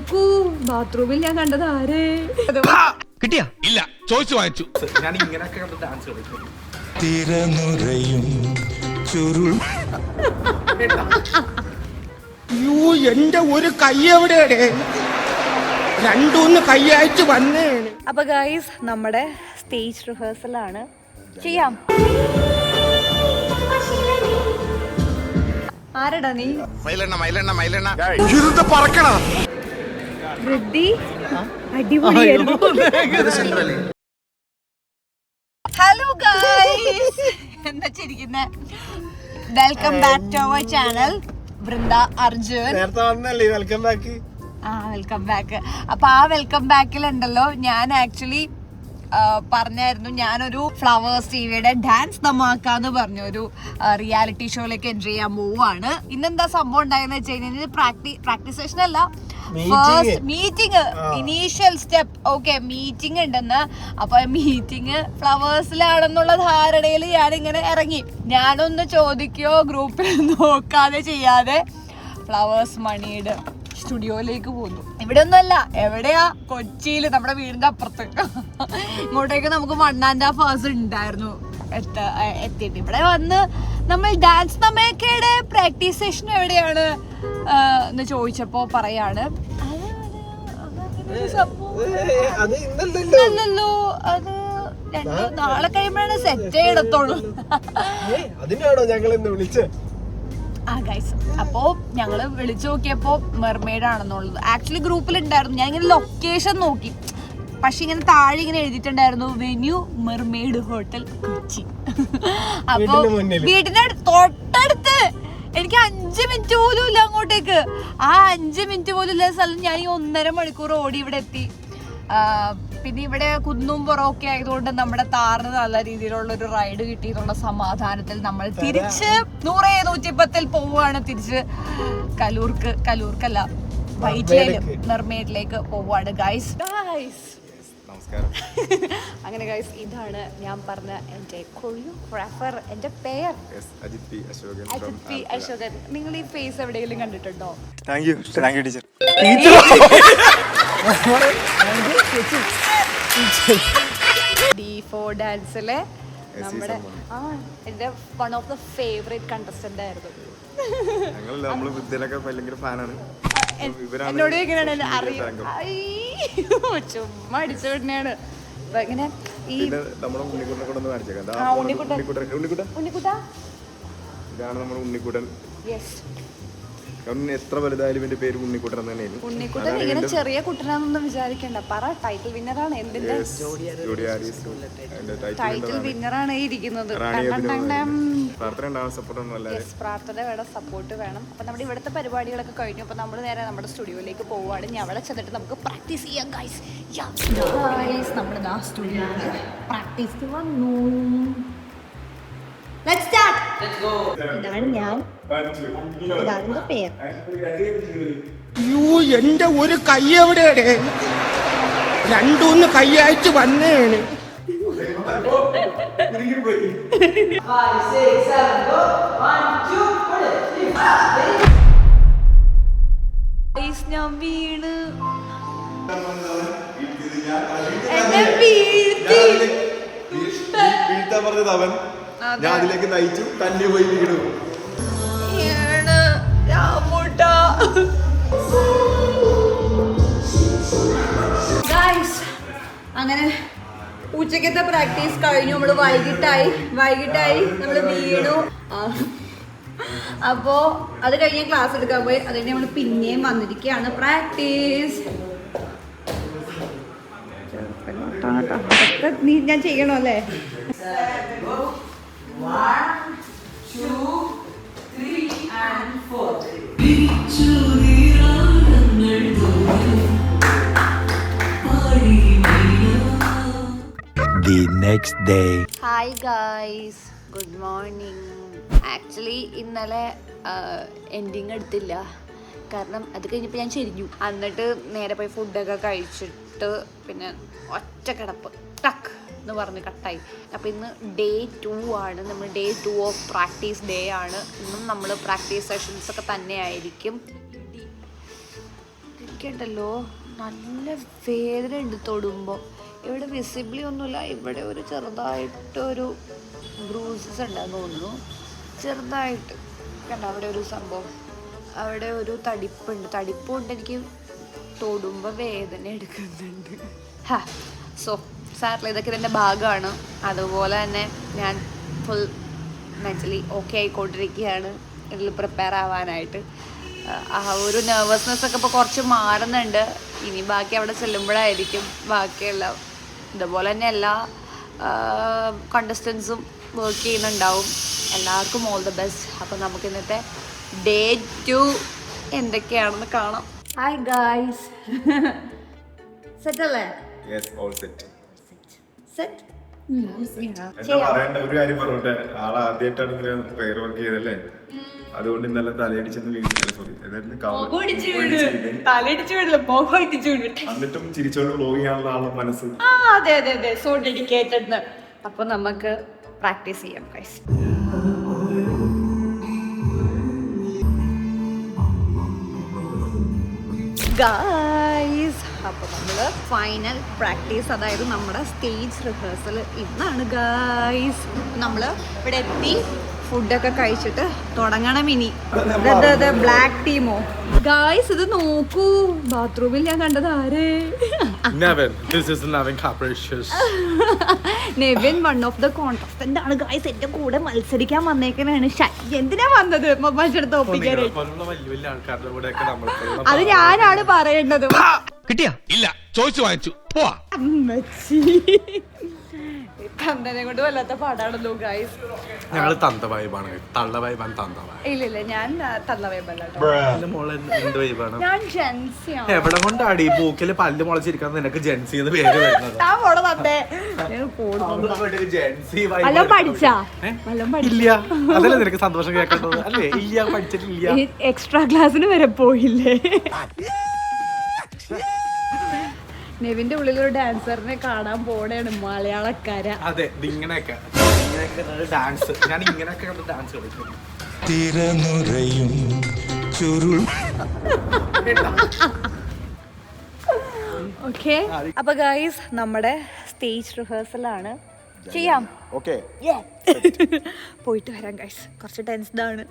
നോക്കൂ, ബാത്റൂമിൽ ഞാൻ കണ്ടത് ആരേ കിട്ടിയാ ഇല്ല, ചോദിച്ചു വാങ്ങിച്ചു. ഞാൻ ഇങ്ങനെയൊക്കെ ഡാൻസ് കളിക്കും. തിരനുറയും ചുരുൾ. എന്റെ ഒരു കൈ എവിടെയാണ്? രണ്ടൂന്ന് കൈ അയച്ചു വന്നേ. അപ്പൊ ഗൈസ്, നമ്മുടെ സ്റ്റേജ് റിഹേഴ്സൽ ആണ്. ചെയ്യാം. ആരടാ നീ? ഇത് പറക്കണ വൃദ്ധി അടിപൊളിയായിരുന്നു. ഹലോ ഗൈസ്, എന്താ ചിരിക്കുന്നെ? Welcome back to our channel. Vrinda Arjun. Welcome back. Welcome back. അപ്പൊ ആ വെൽക്കം ബാക്കിൽ ഉണ്ടല്ലോ, ഞാൻ ആക്ച്വലി പറഞ്ഞായിരുന്നു ഞാനൊരു ഫ്ലവേഴ്സ് ടിവിയുടെ ഡാൻസ് ധമാക്കാന്ന് പറഞ്ഞൊരു റിയാലിറ്റി ഷോയിലേക്ക് എൻട്രി ചെയ്യാൻ പോവാണ്. ഇന്നെന്താ സംഭവം ഉണ്ടായെന്ന് വെച്ച് കഴിഞ്ഞാൽ പ്രാക്ടീസ് സെഷൻ അല്ല, first meeting, initial step. Okay, meeting ഉണ്ടെന്ന്. അപ്പൊ മീറ്റിംഗ് ഫ്ലവേഴ്സിലാണെന്നുള്ള ധാരണയിൽ ഞാനിങ്ങനെ ഇറങ്ങി. ഞാനൊന്ന് ചോദിക്കുകയോ ഗ്രൂപ്പിൽ നോക്കാതെ ചെയ്യാതെ ഫ്ലവേഴ്സ് മണിയുടെ സ്റ്റുഡിയോയിലേക്ക് പോന്നു. ഇവിടെ ഒന്നുമല്ല, എവിടെയാ? കൊച്ചിയിൽ, നമ്മുടെ വീടിന്റെ അപ്പുറത്ത്. ഇങ്ങോട്ടേക്ക് നമുക്ക് മണ്ണാൻ്റെ ഫേഴ്സ് ഉണ്ടായിരുന്നു എത്തിയിട്ട്. ഇവിടെ വന്ന് നമ്മൾ ഡാൻസ് നമ്മയൊക്കെയുടെ പ്രാക്ടീസ് സെഷൻ എവിടെയാണ് എന്ന് ചോദിച്ചപ്പോ പറയാണ് അല്ലല്ലോ, അത് നാളെ കഴിയുമ്പോഴാണ് സെറ്റ് ചെയ്യത്തുള്ളൂ. അതിനാണോ ഞങ്ങൾ ഇന്ന് വിളിച്ചത്? ഗൈസ്, അപ്പോ ഞങ്ങള് വിളിച്ചു നോക്കിയപ്പോ മെർമെയ്ഡ് ആണെന്നുള്ളത് ആക്ച്വലി ഗ്രൂപ്പിലുണ്ടായിരുന്നു. ഞാൻ ഇങ്ങനെ ലൊക്കേഷൻ നോക്കി, പക്ഷെ ഇങ്ങനെ താഴെ ഇങ്ങനെ എഴുതിയിട്ടുണ്ടായിരുന്നു വെന്യൂ മെർമെയ്ഡ് ഹോട്ടൽ കൊച്ചി. അപ്പൊ വീടിന്റെ തൊട്ടടുത്ത്, എനിക്ക് 5 മിനിറ്റ് പോലും ഇല്ല അങ്ങോട്ടേക്ക്. ആ 5 മിനിറ്റ് പോലും ഇല്ല സ്ഥലം ഞാൻ ഈ 1.5 മണിക്കൂർ ഓടി ഇവിടെ എത്തി. പിന്നെ ഇവിടെ കുന്നും പുറമൊക്കെ ആയതുകൊണ്ട് നമ്മുടെ താറിന് നല്ല രീതിയിലുള്ള ഒരു റൈഡ് കിട്ടിയിട്ടുള്ള സമാധാനത്തിൽ നമ്മൾ തിരിച്ച് 100-110 പോവുകയാണ്. തിരിച്ച് കലൂർക്കല്ല, വൈറ്റിലയില് മെർമെയ്ഡിലേക്ക് പോവുകയാണ് ഗൈസ്. അങ്ങനെ ഗൈസ്, ഇതാണ് ഞാൻ പറഞ്ഞ എന്റെ കൊറിയോഗ്രാഫർ. എന്റെ പേര് അജിത് പി അശോകൻ. നിങ്ങൾ ഈ ഫേസ് എവിടെയെങ്കിലും കണ്ടിട്ടുണ്ടോ? Thank you teacher. D4 ഡാൻസിലെ നമ്മുടെ എന്റെ one of the favourite contestant ആയിരുന്നു. എന്നോട് എങ്ങനെയാണ് അറിയാം, ചുമ്മാ അടിച്ചു തന്നെയാണ്. അപ്പൊ ഇങ്ങനെ ഈ ഉണ്ണിക്കുട്ടൻ യെസ്, എത്ര വലുതായാലും എന്റെ പേര് ഉണ്ണിക്കുട്ടൻ തന്നെയാണ്. ഉണ്ണിക്കുട്ടൻ ഇങ്ങനെ ചെറിയ കുട്ടനാണെന്നൊന്നും വിചാരിക്കണ്ട. പറ, ടൈറ്റിൽ വിന്നറാണ്. എന്തിന്റെ ടൈറ്റിൽ വിന്നറാണ് ഇരിക്കുന്നത്. പ്രാർത്ഥന വേണം, സപ്പോർട്ട് വേണം. അപ്പൊ നമ്മുടെ ഇവിടുത്തെ പരിപാടികളൊക്കെ കഴിഞ്ഞു. അപ്പൊ നമ്മൾ നേരെ നമ്മുടെ സ്റ്റുഡിയോയിലേക്ക് പോവുകയാണ്. ഞാൻ അവിടെ ചെന്നിട്ട് നമുക്ക് പ്രാക്ടീസ് ചെയ്യാം ഗൈസ്. നമ്മുടെ സ്റ്റുഡിയോയിൽ പ്രാക്ടീസ് വന്നു. Let's start. ഇതാണ് ഞാൻ, ഇതാണ് പേര്. എന്റെ ഒരു കൈ എവിടെയാണ്? രണ്ടൂന്ന് കൈ അയച്ചു വന്നേണ്. ഞാൻ വീണ് എന്നെ വീഴ്ത്തി. വീഴ്ത്താൻ പറഞ്ഞത് അവൻ, ഞാൻ അതിലേക്ക് നയിച്ചു, തന്നെ പോയി വീണു. അങ്ങനെ ഉച്ചക്കത്തെ പ്രാക്ടീസ് കഴിഞ്ഞു. നമ്മള് വൈകിട്ടായി നമ്മള് വീണു. അപ്പോ അത് കഴിഞ്ഞ് ക്ലാസ് എടുക്കാൻ പോയി. അത് കഴിഞ്ഞ് നമ്മള് പിന്നെയും വന്നിരിക്കുകയാണ് പ്രാക്ടീസ്. ഞാൻ ചെയ്യണോ അല്ലേ? 1, 2, 3 and 4. The next day. Hi guys, good morning. Actually ഇന്നലെ എൻഡിങ് എടുത്തില്ല, കാരണം അത് കഴിഞ്ഞപ്പോൾ ഞാൻ ചെരിഞ്ഞു. എന്നിട്ട് നേരെ പോയി ഫുഡൊക്കെ കഴിച്ചിട്ട് പിന്നെ ഒറ്റ കിടപ്പ് ടക്ക് എന്ന് പറഞ്ഞ് കട്ടായി. അപ്പോൾ ഇന്ന് ഡേ 2 ആണ്. നമ്മൾ ഡേ 2 ഓഫ് പ്രാക്ടീസ് ഡേ ആണ്. ഇന്നും നമ്മൾ പ്രാക്ടീസ് സെഷൻസ് ഒക്കെ തന്നെ ആയിരിക്കും. ഇവിടെയൊക്കെ ഉണ്ടല്ലോ നല്ല വേദന ഉണ്ട് തൊടുമ്പോൾ. ഇവിടെ വിസിബിളി ഒന്നുമില്ല, ഇവിടെ ഒരു ചെറുതായിട്ടൊരു ബ്രൂസസ് ഉണ്ടെന്ന് തോന്നുന്നു, ചെറുതായിട്ട് കണ്ട അവിടെ ഒരു സംഭവം, അവിടെ ഒരു തടിപ്പ് കൊണ്ട് എനിക്ക് തൊടുമ്പോൾ വേദന എടുക്കുന്നുണ്ട്. സോ സാറില്ല, ഇതൊക്കെ ഇതിൻ്റെ ഭാഗമാണ്. അതുപോലെ തന്നെ ഞാൻ ഫുൾ മെൻ്റലി ഓക്കെ ആയിക്കൊണ്ടിരിക്കുകയാണ് ഇതിൽ പ്രിപ്പയർ ആവാനായിട്ട്. ആ ഒരു നെർവസ്നെസ് ഒക്കെ ഇപ്പോൾ കുറച്ച് മാറുന്നുണ്ട്. ഇനി ബാക്കി അവിടെ ചെല്ലുമ്പോഴായിരിക്കും ബാക്കിയുള്ള ഇതുപോലെ തന്നെ എല്ലാ കണ്ടസ്റ്റൻസും വർക്ക് ചെയ്യുന്നുണ്ടാവും. എല്ലാവർക്കും ഓൾ ദ ബെസ്റ്റ്. അപ്പോൾ നമുക്ക് ഇന്നത്തെ ഡേ 2 എന്തൊക്കെയാണെന്ന് കാണാം. ഹായ് ഗായ്സ്, സെറ്റ് അല്ലേ? Yes, all set. സെറ്റ്. എന്താ പറയണ്ട, ഒരു കാര്യം പറഞ്ഞോട്ടെ, ആളെ ആദ്യമായിട്ടാണ് ഇങ്ങനെ പ്രയർ വർക്ക് ചെയ്തല്ലേ, അതുകൊണ്ട് ഇന്നലെ തലയടിച്ചെന്ന് വീട്ടിൽ സോറി എന്നിട്ടും ചിരിച്ചോണ്ട് വ്ലോഗ് ചെയ്യാനുള്ള ആളെ മനസ്സ്. അതെ, സോ ഡെഡിക്കേറ്റഡ്. അപ്പൊ നമുക്ക് പ്രാക്ടീസ് ചെയ്യാം ഗൈസ്. ഗായ്സ്, അപ്പോൾ നമ്മൾ ഫൈനൽ പ്രാക്ടീസ്, അതായത് നമ്മുടെ സ്റ്റേജ് റിഹേഴ്സൽ ഇന്നാണ് ഗായ്സ്. നമ്മൾ ഇവിടെ എത്തി, ഫുഡൊക്കെ കഴിച്ചിട്ട് തുടങ്ങണം ഇനി. ബ്ലാക്ക് ടീമോ ഗായ്സ്, ഇത് നോക്കൂ, ബാത്റൂമിൽ ഞാൻ കണ്ടത് ആരേ? നെവിൻ, വൺ ഓഫ് ദ കോൺടെസ്റ്റന്റ് ആണ് ഗായ്സ്. എന്റെ കൂടെ മത്സരിക്കാൻ വന്നേക്കാനാണ്. എന്തിനാ വന്നത് മത്സരത്തെ ഒപ്പിക്കാനായിട്ട്? അത് ഞാനാണ് പറയേണ്ടത്. കിട്ടിയാ? ഇല്ല, ചോദിച്ചു വാങ്ങിച്ചു. തന്തനെ കൊണ്ട് വല്ലാത്ത പാടാണല്ലോ ഗായ്സ്. ഞങ്ങള് തന്ത വൈബാണ്, തള്ള വൈബാണ്. തന്ത ഇല്ല, ഞാൻ തള്ള വൈബല്ല. ഞാൻ ജെൻസിയാണ്. എവിടെ കൊണ്ടാടി ബൂക്കില് പല്ല് മുളച്ചിരിക്കാൻ നിനക്ക് ജെൻസി എന്ന് പേര് വരുന്നത്? ഇല്ല, അതല്ലേ നിനക്ക് സന്തോഷം കേൾക്കേണ്ടത് അല്ലേ? ഇല്ല, പഠിച്ചിട്ടില്ല. എക്സ്ട്രാ ക്ലാസ്സിന് വരെ പോയില്ലേ? നെവിന്റെ ഉള്ളിലൊരു ഡാൻസറിനെ കാണാൻ പോണേണ്, മലയാളക്കാര. അതെ, ഇങ്ങനെയൊക്കെ ഡാൻസ്, ഞാൻ ഇങ്ങനെയൊക്കെ ഡാൻസ് കളിക്കും. തിരനുറയും ചുരുൾ. ഓക്കെ, അപ്പൊ ഗൈസ് നമ്മുടെ സ്റ്റേജ് റിഹേഴ്സൽ ആണ്. ചെയ്യാം. ഓക്കെ, പോയിട്ട് വരാം ഗൈസ്, കുറച്ച് ടെൻസ്ഡ് ആണ്.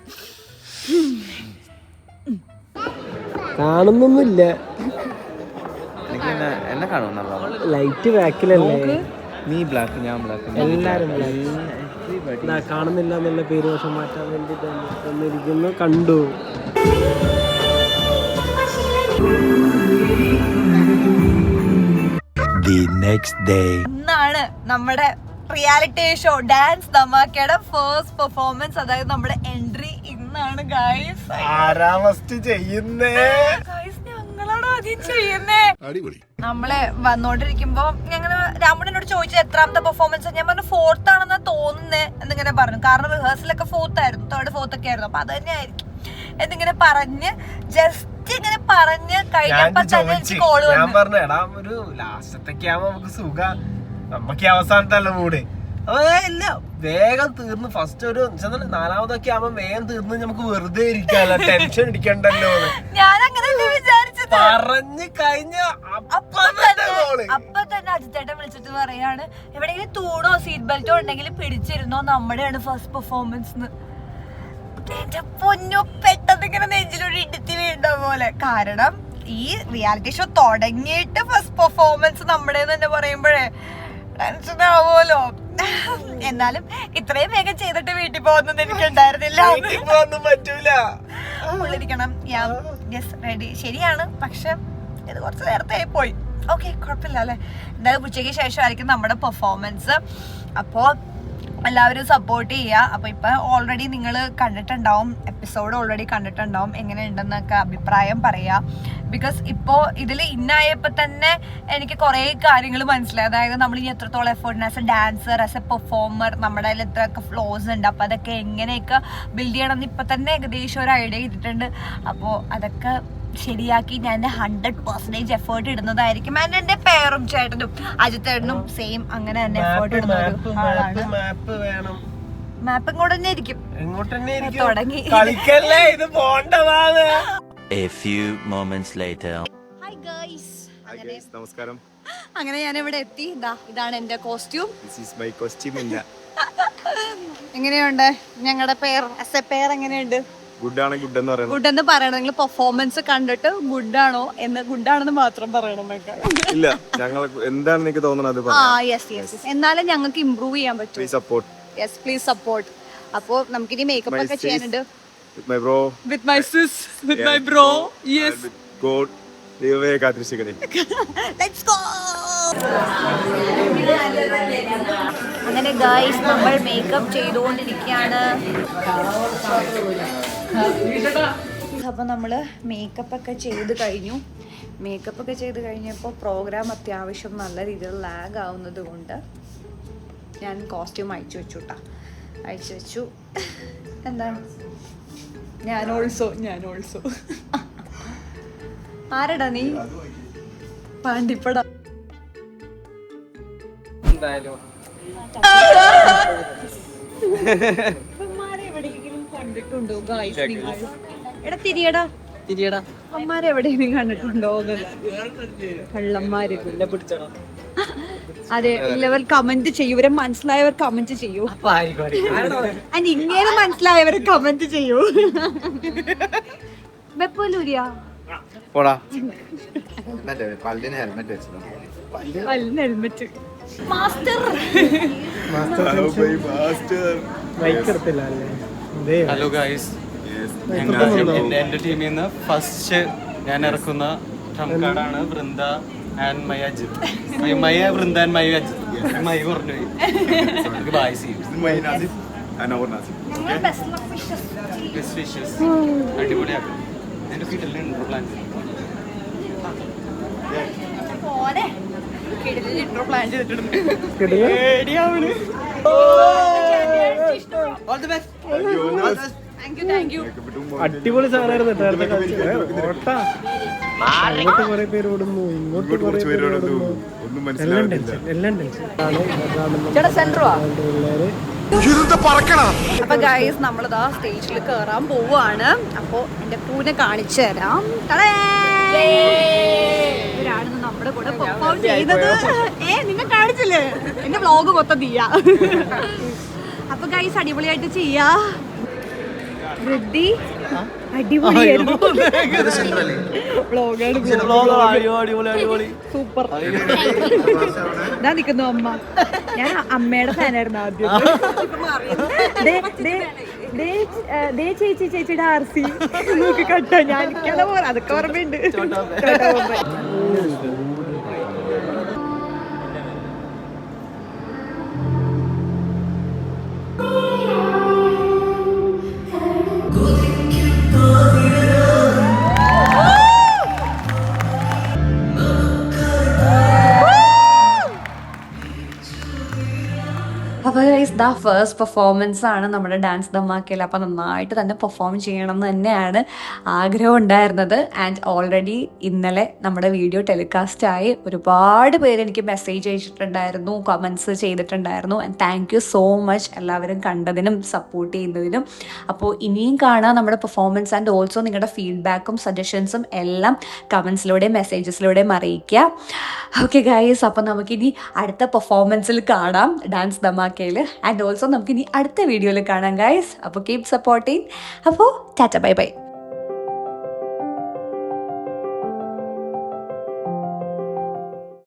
കാണുന്നൊന്നുമില്ല, എന്നെ കാണും. ലൈറ്റ് ബാക്കിലല്ലേ? നീ ബ്ലാക്ക്, ഞാൻ ബ്ലാക്ക്, എല്ലാരും കാണുന്നില്ല എന്നുള്ള പേര് വശം മാറ്റാൻ വേണ്ടിട്ട് വന്നിരിക്കുന്നു. കണ്ടു. The next day. ഇന്നാണ് നമ്മുടെ റിയാലിറ്റി ഷോ ഡാൻസ് ധമാക്കയുടെ ഫസ്റ്റ് പെർഫോമൻസ്, അതായത് നമ്മുടെ എൻട്രി ഇന്നാണ് ഗൈസ്. ചെയ്യുന്നേ ഞങ്ങളാണ് ആദ്യം ചെയ്യുന്നേ. നമ്മളെ വന്നോണ്ടിരിക്കുമ്പോ ഞങ്ങള് രാമുടനോട് ചോദിച്ചത് എത്രാമത്തെ പെർഫോമൻസ്. ഞാൻ പറഞ്ഞു 4th ആണെന്നാ തോന്നുന്നേ എന്നിങ്ങനെ പറഞ്ഞു. കാരണം റിഹേഴ്സലൊക്കെ 4th ആയിരുന്നു, 3rd 4th ഒക്കെ ആയിരുന്നു. അപ്പൊ അത് തന്നെ ആയിരിക്കും എന്നിങ്ങനെ പറഞ്ഞ് ജസ്റ്റ് ഇങ്ങനെ പറഞ്ഞ് കഴിഞ്ഞപ്പോ തന്നെ കോള് വന്നു. എടാ, ഒരു ലാസ്റ്റത്തൊക്കെ ആവുമ്പോ നമുക്ക് സുഖ, നമ്മക്ക് അവസാനത്തല്ല മൂട്. ഇല്ല, വേഗം തീർന്ന് ഫസ്റ്റ് ഒരു 4ാമതൊക്കെ ആവുമ്പോ വേഗം തീർന്ന് നമുക്ക് വെറുതെ ഇരിക്കാല്ലോ, ടെൻഷൻ ഇരിക്കണ്ടല്ലോ. ഞാനങ്ങനെ വിചാരിച്ചത്. പറഞ്ഞു കഴിഞ്ഞ അപ്പൊ തന്നെ അജിത്തേട്ടൻ വിളിച്ചിട്ട് പറയാണ്, എവിടെയെങ്കിലും തൂണോ സീറ്റ് ബെൽറ്റോ ഉണ്ടെങ്കിൽ പിടിച്ചിരുന്നോ, നമ്മുടെയാണ് ഫസ്റ്റ് പെർഫോമൻസ്. എന്റെ പൊന്നു, പെട്ടെന്ന് ഇങ്ങനെ നെഞ്ചിലൊരു ഇടുത്തി വീണ്ട പോലെ. കാരണം ഈ റിയാലിറ്റി ഷോ തുടങ്ങിയിട്ട് ഫസ്റ്റ് പെർഫോമൻസ് നമ്മുടെ തന്നെ പറയുമ്പോഴേ ടെൻഷൻ ആവുമല്ലോ. എന്നാലും ഇത്രയും വേഗം ചെയ്തിട്ട് വീട്ടിൽ പോകുന്നത് എനിക്ക് ഉണ്ടായിരുന്നില്ല. പറ്റൂല, ഉള്ളിരിക്കണം. റെഡി, ശരിയാണ്. പക്ഷെ ഇത് കുറച്ച് നേരത്തെ ആയി പോയി. ഓക്കെ, കുഴപ്പമില്ല അല്ലേ. എന്തായാലും ഉച്ചയ്ക്ക് ശേഷമായിരിക്കും നമ്മുടെ പെർഫോമൻസ്. അപ്പോൾ എല്ലാവരും സപ്പോർട്ട് ചെയ്യുക. അപ്പോൾ ഇപ്പം ഓൾറെഡി നിങ്ങൾ കണ്ടിട്ടുണ്ടാവും, എപ്പിസോഡ് ഓൾറെഡി കണ്ടിട്ടുണ്ടാവും. എങ്ങനെയുണ്ടെന്നൊക്കെ അഭിപ്രായം പറയുക. ബിക്കോസ് ഇപ്പോൾ ഇതിൽ ഇന്നായപ്പോൾ തന്നെ എനിക്ക് കുറേ കാര്യങ്ങൾ മനസ്സിലായി. അതായത് നമ്മൾ ഇനി എത്രത്തോളം effort as A dancer, as A performer, നമ്മുടെ അതിൽ എത്രയൊക്കെ ഫ്ലോസ് ഉണ്ട്, അപ്പോൾ അതൊക്കെ എങ്ങനെയൊക്കെ ബിൽഡ് ചെയ്യണം എന്ന് ഇപ്പം തന്നെ ഏകദേശം ഒരു ഐഡിയ കിട്ടിയിട്ടുണ്ട്. അപ്പോൾ അതൊക്കെ ശരിയാക്കി ഞാൻ 100% എഫേർട്ട് ഇടുന്നതായിരിക്കും. ആൻഡ് എന്റെ പേരും ചേട്ടനും അജിത്തേട്ടനും സെയിം അങ്ങനെ തന്നെ എഫേർട്ട് ഇടുന്ന ഒരു ആളാണ്. മാപ്പ് ഇങ്ങോട്ട് തന്നെ ഇരിക്കും, തുടങ്ങി. ഇത് A few moments later. Hi hi guys. നമസ്കാരം. അങ്ങനെ ഞാൻ ഇവിടെ എത്തി. ഇതാണ് എന്റെ costume. This is my costume. എങ്ങനെയുണ്ട് ഞങ്ങളുടെ പേർ എങ്ങനെയുണ്ട്? ഗുഡ് ആണ്, ഗുഡ് എന്ന് പറയുന്നത്. ഗുഡ് എന്ന് പറയണം. നിങ്ങൾ പെർഫോമൻസ് കണ്ടിട്ട് ഗുഡാണെന്ന് മാത്രം പറയണം. ഇല്ല, ഞങ്ങൾ എന്താണ് എനിക്ക് തോന്നുന്നത് യെസ്. എന്നാലും ഞങ്ങൾക്ക് ഇംപ്രൂവ് ചെയ്യാൻ പറ്റും. Please support. അപ്പോ നമുക്കിനി മേക്കപ്പ് ഒക്കെ ചെയ്യാനുണ്ട്. With my bro. With my sis. With my bro. Yes. With God. ദൈവമേ കാത്തിരിക്കണേ. Let's go. അങ്ങനെ ഗൈസ് നമ്മൾ മേക്കപ്പ് ചെയ്തുകൊണ്ടിരിക്കുകയാണ്. അപ്പോൾ നമ്മൾ മേക്കപ്പ് ഒക്കെ ചെയ്ത് കഴിഞ്ഞപ്പോൾ പ്രോഗ്രാം അത്യാവശ്യം നല്ല രീതിയിൽ ലാഗ് ആവുന്നത് കൊണ്ട് ഞാൻ കോസ്റ്റ്യൂം അയച്ചു വെച്ചു. എന്താണ് ഞാൻ ഓൾസോ ആരടാ നീ? പാണ്ടിപ്പട. എന്തായാലും കണ്ടിട്ടുണ്ടോ ഗൈസ് നിങ്ങൾ? എടാ തിരിയടാ അമ്മാരെ എവിടെയെങ്കിലും കണ്ടിട്ടുണ്ടോ? കള്ളന്മാര് അതെ. ഇല്ലവർ കമന്റ് ചെയ്യൂ. ഇവരെ മനസ്സിലായവർ കമന്റ് ചെയ്യൂ. ഇങ്ങനെ മനസ്സിലായവർ കമന്റ് ചെയ്യൂ. വെപ്പൂലൂരിയാ ഹെൽമെറ്റ് മാസ്റ്റർ. ഹലോ ഗൈസ്, എന്റെ ടീമിൽ നിന്ന് ഫസ്റ്റ് ഞാൻ ഇറക്കുന്ന ട്രംപ് കാർഡാണ് Vrinda and my Ajith. Vrinda and my Ajith. My പറഞ്ഞു ബൈ. See best wishes. അടിപൊളിയാക്കും. എന്റെ ഫീൽഡിൽ ഇൻട്രോ പ്ലാൻ ചെയ്തു. അടിപൊളി സാധനമായിരുന്നു. അങ്ങോട്ട് കുറെ പേര് ഓടുന്നു, ഇങ്ങോട്ട് കുറെ പേര് ഓടുന്നു. എല്ലാം ടെൻഷൻ. അപ്പൊ ഗൈസ് നമ്മളിതാ സ്റ്റേജിൽ കേറാൻ പോവാണ്. അപ്പൊ എന്റെ പൂനെ കാണിച്ചു തരാം. ഇവരാണ് നമ്മുടെ കൂടെ പെർഫോം ചെയ്തത്. നിങ്ങൾ കാണിച്ചില്ലേ? എന്റെ വ്ലോഗ് മൊത്തം തീയാ. അപ്പൊ ഗൈസ് അടിപൊളിയായിട്ട് ചെയ്യാ. വൃദ്ധി അടിപൊളിയായിരുന്നു. സൂപ്പർ. ഇതാ നിക്കുന്നു അമ്മ. ഞാൻ അമ്മയുടെ ഫാനായിരുന്നു ആദ്യം. ചേച്ചിയുടെ RC നോക്കി കട്ടോ. ഞാൻ അതൊക്കെ ഓർമ്മയുണ്ട്. അപ്പോൾ ദ ഫസ്റ്റ് പെർഫോമൻസ് ആണ് നമ്മുടെ ഡാൻസ് ധമാക്കയിൽ. അപ്പോൾ നന്നായിട്ട് തന്നെ പെർഫോം ചെയ്യണം എന്ന് തന്നെയാണ് ആഗ്രഹം ഉണ്ടായിരുന്നത്. ആൻഡ് ഓൾറെഡി ഇന്നലെ നമ്മുടെ വീഡിയോ ടെലികാസ്റ്റ് ആയി. ഒരുപാട് പേര് എനിക്ക് മെസ്സേജ് അയച്ചിട്ടുണ്ടായിരുന്നു, കമൻസ് ചെയ്തിട്ടുണ്ടായിരുന്നു. And thank you so much എല്ലാവരും കണ്ടതിനും സപ്പോർട്ട് ചെയ്യുന്നതിനും. അപ്പോൾ ഇനിയും കാണാം നമ്മുടെ പെർഫോമൻസ്. ആൻഡ് ഓൾസോ നിങ്ങളുടെ ഫീഡ്ബാക്കും സജഷൻസും എല്ലാം കമൻസിലൂടെയും മെസ്സേജസിലൂടെയും അറിയിക്കുക. ഓക്കെ ഗൈസ്, അപ്പോൾ നമുക്കിനി അടുത്ത പെർഫോമൻസിൽ കാണാം ഡാൻസ് ധമാക്കയിൽ. ആൻഡ് ഓൾസോ നമുക്കിനി അടുത്ത വീഡിയോയിൽ കാണാം ഗൈസ്. അപ്പോൾ കീപ് സപ്പോർട്ടിങ്. അപ്പോൾ ടാറ്റ ബൈ ബൈ.